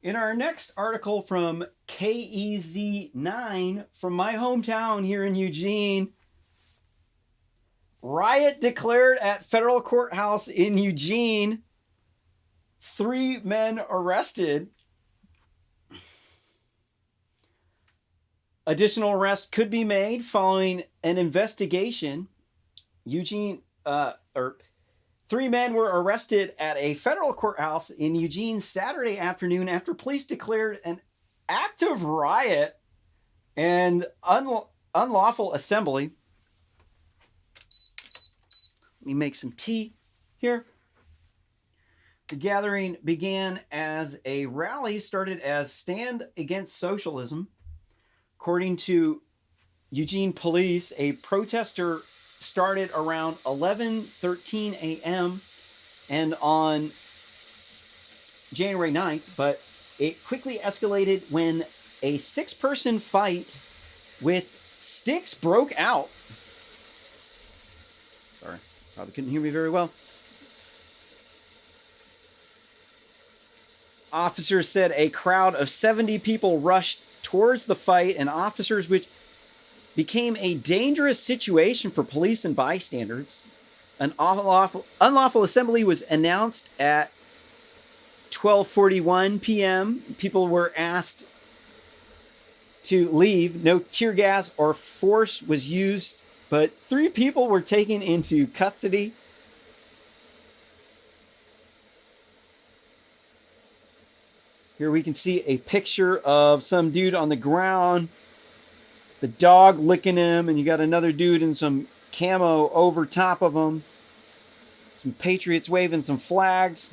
In our next article from KEZ9 from my hometown here in Eugene, riot declared at federal courthouse in Eugene. 3 men arrested. Additional arrests could be made following an investigation. 3 men were arrested at a federal courthouse in Eugene Saturday afternoon after police declared an active riot and unlawful assembly. Let me make some tea here. The gathering began as a rally started as Stand Against Socialism. According to Eugene police, a protester started around 11:13 a.m. and on January 9th, but it quickly escalated when a 6-person fight with sticks broke out. Sorry, probably couldn't hear me very well. Officers said a crowd of 70 people rushed towards the fight, and officers, which became a dangerous situation for police and bystanders. An unlawful assembly was announced at 12:41 p.m. People were asked to leave. No tear gas or force was used, but 3 people were taken into custody. Here we can see a picture of some dude on the ground, the dog licking him, and you got another dude in some camo over top of him. Some patriots waving some flags.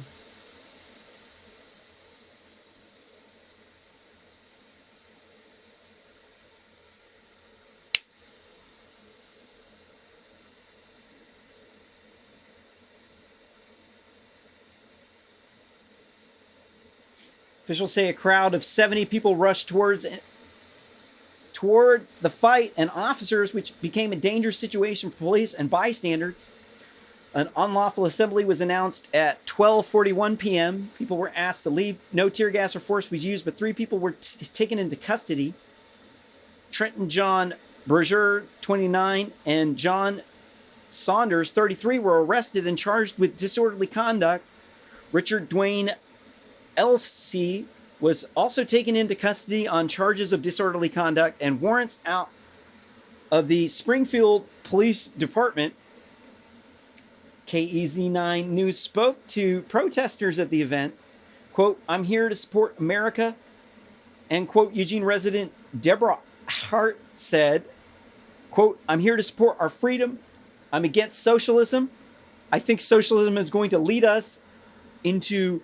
Officials say a crowd of 70 people rushed toward the fight, and officers, which became a dangerous situation for police and bystanders. An unlawful assembly was announced at 12:41 p.m. People were asked to leave. No tear gas or force was used, but 3 people were taken into custody. Trenton John Berger, 29, and John Saunders, 33, were arrested and charged with disorderly conduct. Richard Dwayne LC was also taken into custody on charges of disorderly conduct, and warrants out of the Springfield Police Department. KEZ9 News spoke to protesters at the event. Quote, "I'm here to support America." And quote, Eugene resident Deborah Hart said, quote, "I'm here to support our freedom. I'm against socialism. I think socialism is going to lead us into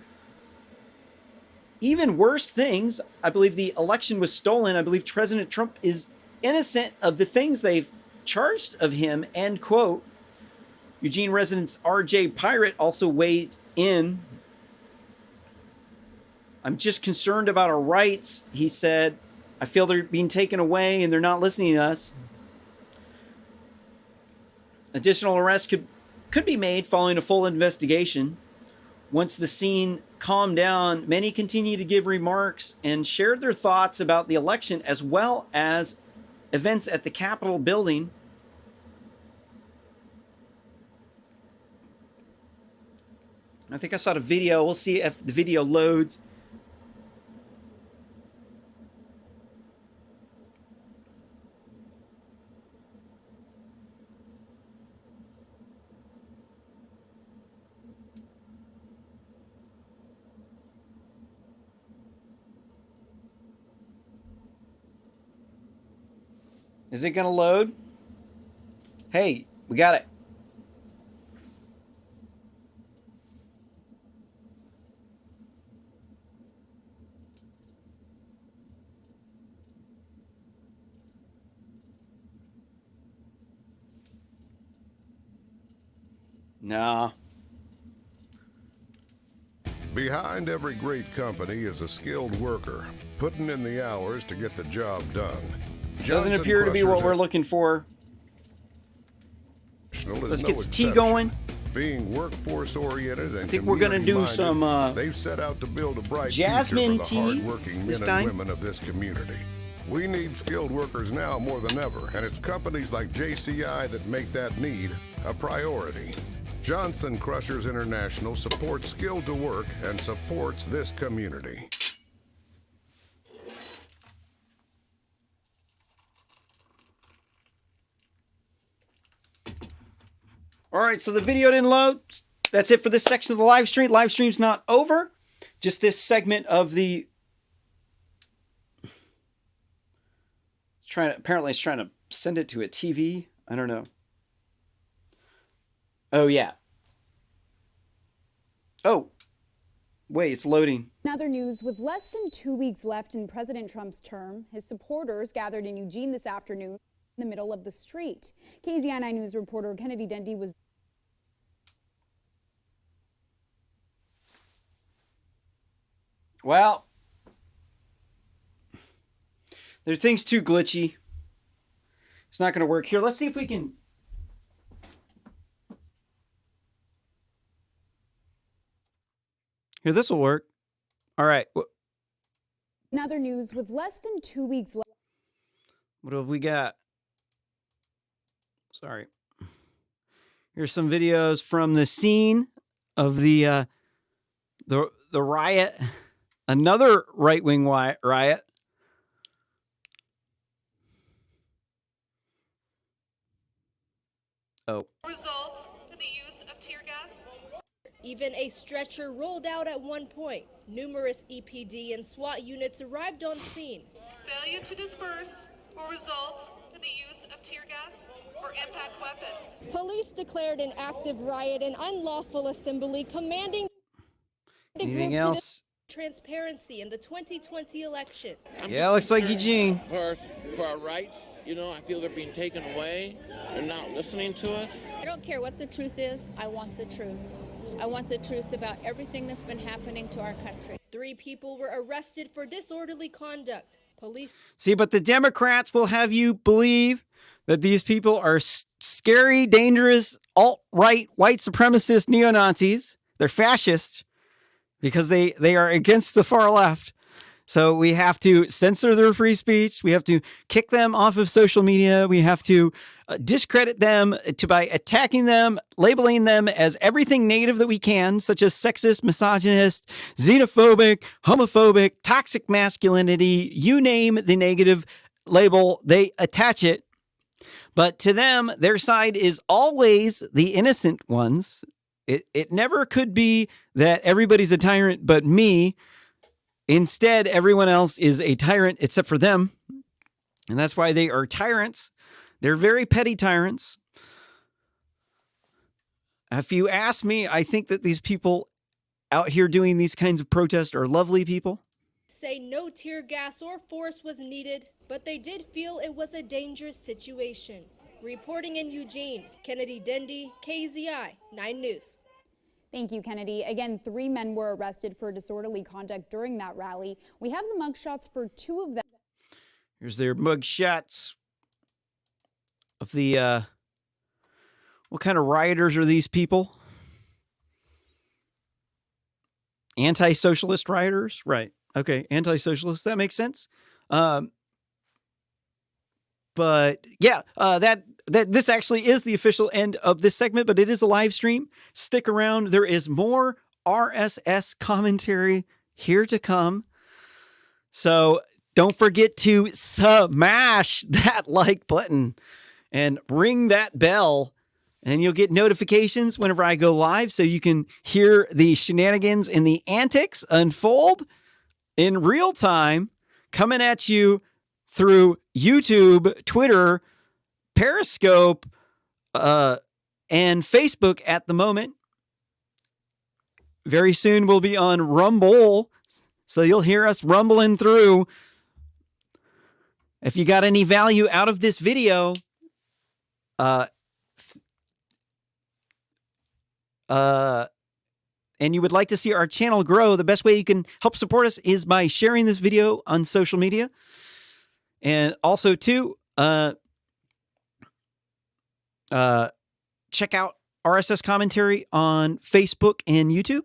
even worse things. I believe the election was stolen. I believe President Trump is innocent of the things they've charged of him," end quote. Eugene residents RJ Pirate also weighed in. "I'm just concerned about our rights," he said. "I feel they're being taken away and they're not listening to us." Additional arrests could be made following a full investigation. Once the scene calmed down, many continued to give remarks and shared their thoughts about the election as well as events at the Capitol building. I think I saw the video. We'll see if the video loads. Is it going to load? Hey, we got it. No. Behind every great company is a skilled worker, putting in the hours to get the job done. Doesn't appear to be what we're looking for. Let's get tea going. Being workforce-oriented and I think we're gonna do some they've set out to build a bright Jasmine future for the tea hardworking this men and time. women of this community. We need skilled workers now more than ever, and it's companies like JCI that make that need a priority. Johnson Crushers International supports Skilled to Work and supports this community. All right, so the video didn't load. That's it for this section of the live stream. Live stream's not over. Just this segment of the... Apparently it's trying to send it to a TV. I don't know. Oh, yeah. Oh. Wait, it's loading. In other news, with less than 2 weeks left in President Trump's term, his supporters gathered in Eugene this afternoon in the middle of the street. KZNI News reporter Kennedy Dendy was... Well, there's things too glitchy. It's not going to work here. Let's see if we can... Here, this will work. All right. In other news, with less than 2 weeks left... What have we got? Sorry. Here's some videos from the scene of the riot. Another right-wing riot. Oh. Result to the use of tear gas. Even a stretcher rolled out at one point. Numerous EPD and SWAT units arrived on scene. Failure to disperse will result to the use of tear gas or impact weapons. Police declared an active riot and unlawful assembly, commanding the Anything group else? to transparency in the 2020 election. Yeah, looks like Eugene. For our rights, you know, I feel they're being taken away. They're not listening to us. I don't care what the truth is. I want the truth. I want the truth about everything that's been happening to our country. 3 people were arrested for disorderly conduct. Police... See, but the Democrats will have you believe that these people are scary, dangerous, alt-right, white supremacist neo-Nazis. They're fascists because they are against the far left. So we have to censor their free speech. We have to kick them off of social media. We have to discredit them by attacking them, labeling them as everything negative that we can, such as sexist, misogynist, xenophobic, homophobic, toxic masculinity. You name the negative label, they attach it. But to them, their side is always the innocent ones. It never could be that everybody's a tyrant but me. Instead, everyone else is a tyrant except for them. And that's why they are tyrants. They're very petty tyrants. If you ask me, I think that these people out here doing these kinds of protests are lovely people. Say no tear gas or force was needed, but they did feel it was a dangerous situation. Reporting in Eugene, Kennedy Dendy, KZI 9 News. Thank you, Kennedy. Again, 3 men were arrested for disorderly conduct during that rally. We have the mugshots for 2 of them. Here's their mugshots of the, what kind of rioters are these people? Anti-socialist rioters? Right. Okay. Anti-socialist. That makes sense. But yeah, that this actually is the official end of this segment, but it is a live stream. Stick around. There is more RSS commentary here to come. So don't forget to smash that like button and ring that bell, and you'll get notifications whenever I go live, so you can hear the shenanigans and the antics unfold in real time, coming at you through YouTube, Twitter, Periscope, and Facebook at the moment. Very soon we'll be on Rumble, so you'll hear us rumbling through. If you got any value out of this video, and you would like to see our channel grow, the best way you can help support us is by sharing this video on social media. And also, too, check out RSS commentary on Facebook and YouTube.